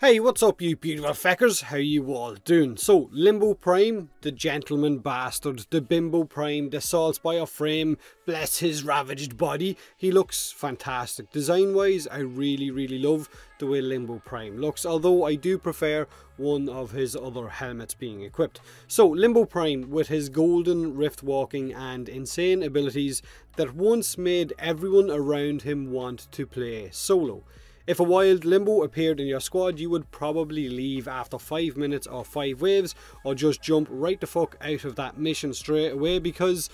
Hey, what's up you beautiful feckers, how you all doing? So, Limbo Prime, the gentleman bastard, the bimbo prime, the salts by a frame, bless his ravaged body, he looks fantastic. Design wise, I really love the way Limbo Prime looks, although I do prefer one of his other helmets being equipped. So, Limbo Prime, with his golden rift walking and insane abilities that once made everyone around him want to play solo. If a wild Limbo appeared in your squad, you would probably leave after 5 minutes or 5 waves, or just jump right the fuck out of that mission straight away because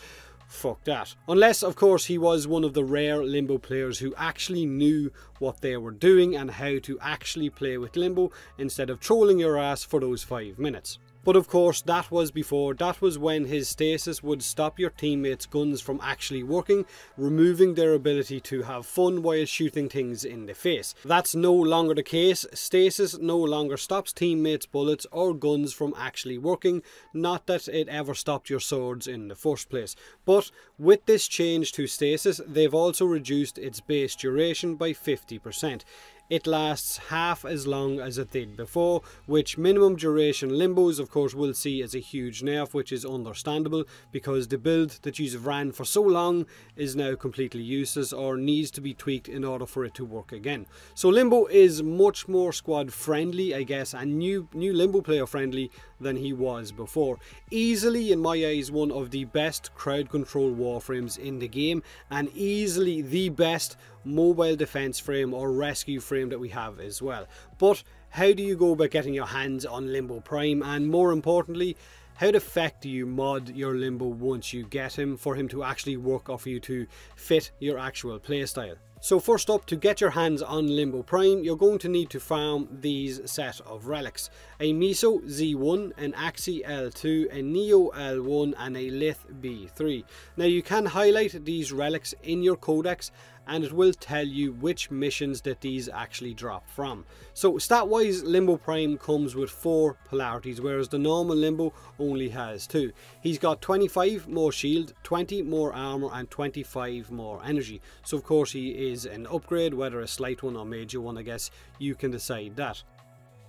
fuck that. Unless, of course, he was one of the rare Limbo players who actually knew what they were doing and how to actually play with Limbo instead of trolling your ass for those 5 minutes. But of course, that was when his stasis would stop your teammates' guns from actually working, removing their ability to have fun while shooting things in the face. That's no longer the case. Stasis no longer stops teammates' bullets or guns from actually working, not that it ever stopped your swords in the first place. But with this change to stasis, they've also reduced its base duration by 50%. It lasts half as long as it did before, which minimum duration Limbos of course will see as a huge nerf, which is understandable because the build that you've ran for so long is now completely useless or needs to be tweaked in order for it to work again. So Limbo is much more squad friendly, I guess, and new Limbo player friendly than he was before. Easily, in my eyes, one of the best crowd control warframes in the game, and easily the best mobile defense frame or rescue frame that we have as well. But how do you go about getting your hands on Limbo Prime, and more importantly, how the feck do you mod your Limbo once you get him for him to actually work or for you to fit your actual playstyle? So first up, to get your hands on Limbo Prime, you're going to need to farm these set of relics. A Miso Z1, an Axi L2, a Neo L1 and a Lith B3. Now you can highlight these relics in your codex and it will tell you which missions that these actually drop from. So stat wise, Limbo Prime comes with 4 polarities, whereas the normal Limbo only has 2. He's got 25 more shield, 20 more armor and 25 more energy. So of course he is an upgrade, whether a slight one or major one, I guess you can decide that.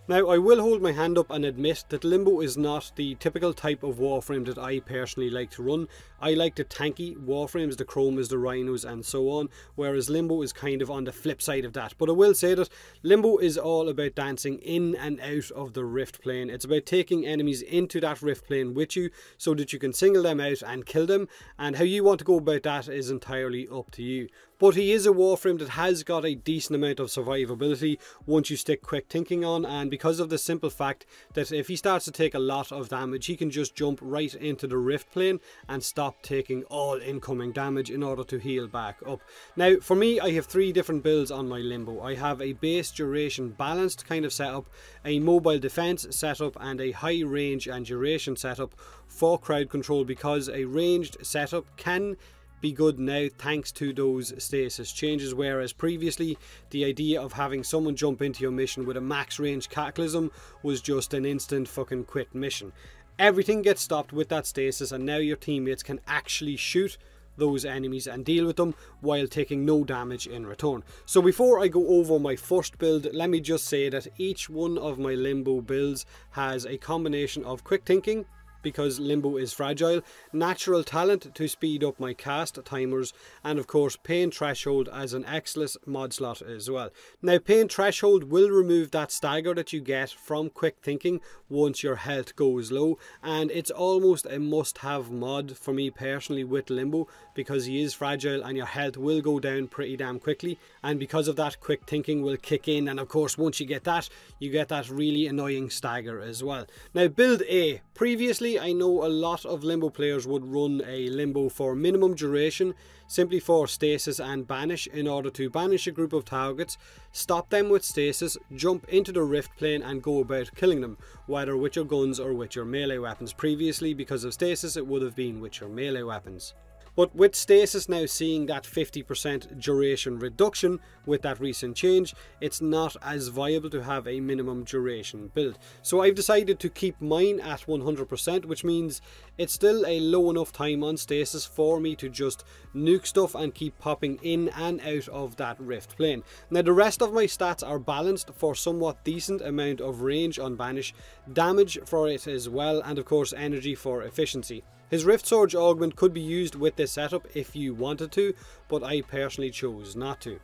Now, I will hold my hand up and admit that Limbo is not the typical type of warframe that I personally like to run. I like the tanky warframes, the chromas, the rhinos and so on, whereas Limbo is kind of on the flip side of that. But I will say that Limbo is all about dancing in and out of the rift plane. It's about taking enemies into that rift plane with you so that you can single them out and kill them, and how you want to go about that is entirely up to you. But he is a warframe that has got a decent amount of survivability once you stick quick thinking on, and because of the simple fact that if he starts to take a lot of damage, he can just jump right into the rift plane and stop taking all incoming damage in order to heal back up. Now for me, I have 3 different builds on my Limbo. I have a base duration balanced kind of setup, a mobile defense setup and a high range and duration setup for crowd control, because a ranged setup can be good now thanks to those stasis changes, whereas previously the idea of having someone jump into your mission with a max range cataclysm was just an instant fucking quit mission. Everything gets stopped with that stasis, and now your teammates can actually shoot those enemies and deal with them while taking no damage in return. So before I go over my first build, let me just say that each one of my Limbo builds has a combination of quick thinking, because Limbo is fragile, natural talent to speed up my cast timers, and of course pain threshold as an excellent mod slot as well. Now pain threshold will remove that stagger that you get from quick thinking once your health goes low, and it's almost a must-have mod for me personally with Limbo, because he is fragile and your health will go down pretty damn quickly, and because of that quick thinking will kick in, and of course once you get that, you get that really annoying stagger as well. Now build A. Previously, I know a lot of Limbo players would run a Limbo for minimum duration, simply for stasis and banish, in order to banish a group of targets, stop them with stasis, jump into the rift plane and go about killing them, whether with your guns or with your melee weapons. Previously, because of stasis, it would have been with your melee weapons. But with stasis now seeing that 50% duration reduction with that recent change, it's not as viable to have a minimum duration build. So I've decided to keep mine at 100%, which means it's still a low enough time on stasis for me to just nuke stuff and keep popping in and out of that rift plane. Now the rest of my stats are balanced for somewhat decent amount of range on Banish, damage for it as well, and of course energy for efficiency. His Rift Surge augment could be used with this setup if you wanted to, but I personally chose not to.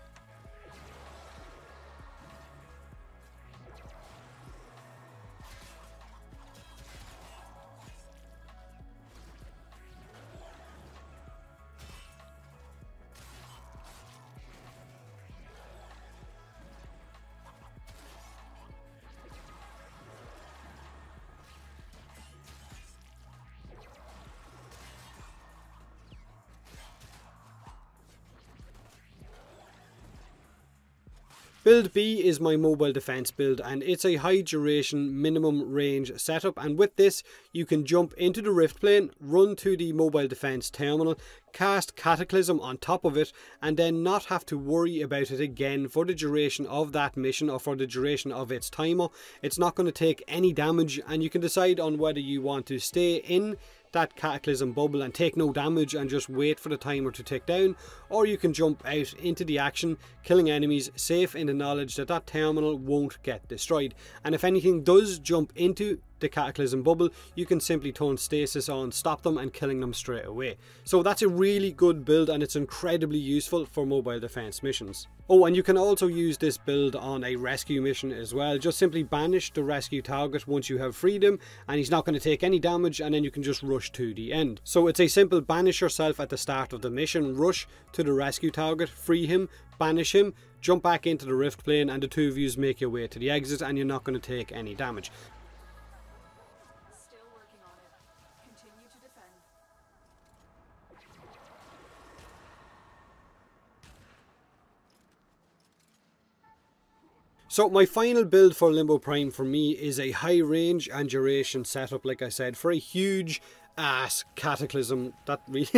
Build B is my mobile defense build, and it's a high duration minimum range setup, and with this you can jump into the rift plane, run to the mobile defense terminal, cast Cataclysm on top of it, and then not have to worry about it again for the duration of that mission or for the duration of its timer. It's not going to take any damage, and you can decide on whether you want to stay in that Cataclysm bubble and take no damage and just wait for the timer to tick down, or you can jump out into the action, killing enemies, safe in the knowledge that that terminal won't get destroyed. And if anything does jump into the Cataclysm bubble, you can simply turn stasis on, stop them, and killing them straight away. So that's a really good build, and it's incredibly useful for mobile defense missions. Oh, and you can also use this build on a rescue mission as well. Just simply banish the rescue target once you have freed him, and he's not going to take any damage, and then you can just rush to the end. So it's a simple banish yourself at the start of the mission, rush to the rescue target, free him, banish him, jump back into the rift plane, and the two of you make your way to the exit, and you're not going to take any damage. So my final build for Limbo Prime for me is a high range and duration setup, like I said, for a huge ass cataclysm. That really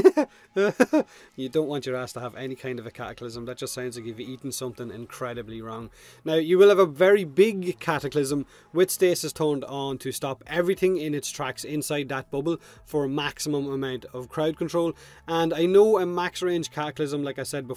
you don't want your ass to have any kind of a cataclysm. That just sounds like you've eaten something incredibly wrong. Now you will have a very big cataclysm with stasis turned on to stop everything in its tracks inside that bubble for a maximum amount of crowd control. And I know a max range cataclysm, like I said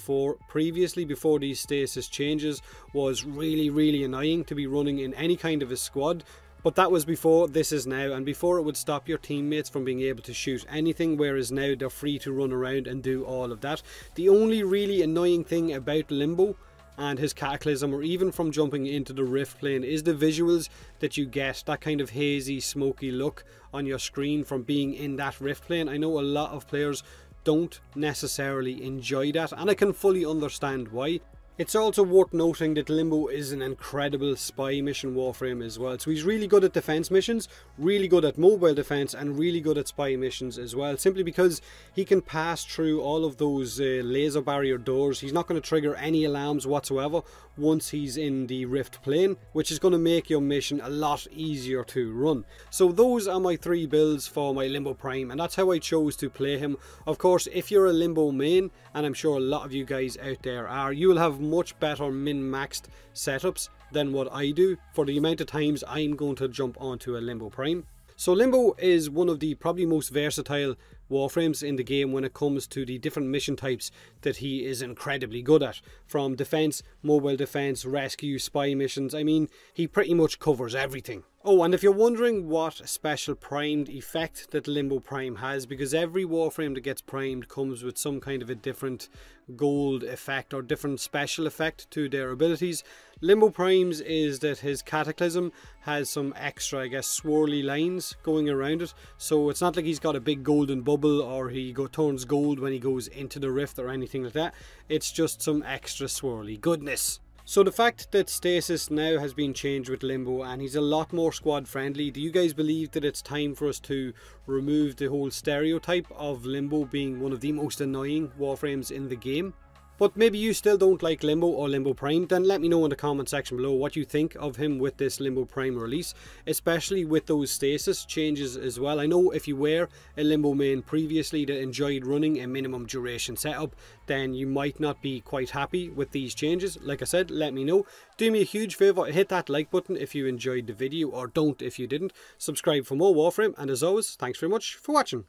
previously before these stasis changes, was really annoying to be running in any kind of a squad. But that was before, this is now, and before it would stop your teammates from being able to shoot anything, whereas now they're free to run around and do all of that. The only really annoying thing about Limbo and his cataclysm, or even from jumping into the rift plane, is the visuals that you get, that kind of hazy, smoky look on your screen from being in that rift plane. I know a lot of players don't necessarily enjoy that, and I can fully understand why. It's also worth noting that Limbo is an incredible spy mission Warframe as well. So he's really good at defense missions, really good at mobile defense, and really good at spy missions as well. Simply because he can pass through all of those laser barrier doors. He's not going to trigger any alarms whatsoever once he's in the rift plane, which is going to make your mission a lot easier to run. So those are my 3 builds for my Limbo Prime, and that's how I chose to play him. Of course, if you're a Limbo main, and I'm sure a lot of you guys out there are, you will have much better min-maxed setups than what I do for the amount of times I'm going to jump onto a Limbo Prime. So Limbo is one of the probably most versatile Warframes in the game when it comes to the different mission types that he is incredibly good at. From defense, mobile defense, rescue, spy missions, I mean, he pretty much covers everything. Oh, and if you're wondering what special primed effect that Limbo Prime has, because every Warframe that gets primed comes with some kind of a different gold effect or different special effect to their abilities. Limbo Prime's is that his Cataclysm has some extra, I guess, swirly lines going around it. So it's not like he's got a big golden bubble or he turns gold when he goes into the rift or anything like that. It's just some extra swirly goodness. So the fact that stasis now has been changed with Limbo and he's a lot more squad friendly, do you guys believe that it's time for us to remove the whole stereotype of Limbo being one of the most annoying Warframes in the game? But maybe you still don't like Limbo or Limbo Prime, then let me know in the comment section below what you think of him with this Limbo Prime release, especially with those stasis changes as well. I know if you were a Limbo main previously that enjoyed running a minimum duration setup, then you might not be quite happy with these changes. Like I said, let me know. Do me a huge favour, hit that like button if you enjoyed the video, or don't if you didn't. Subscribe for more Warframe, and as always, thanks very much for watching.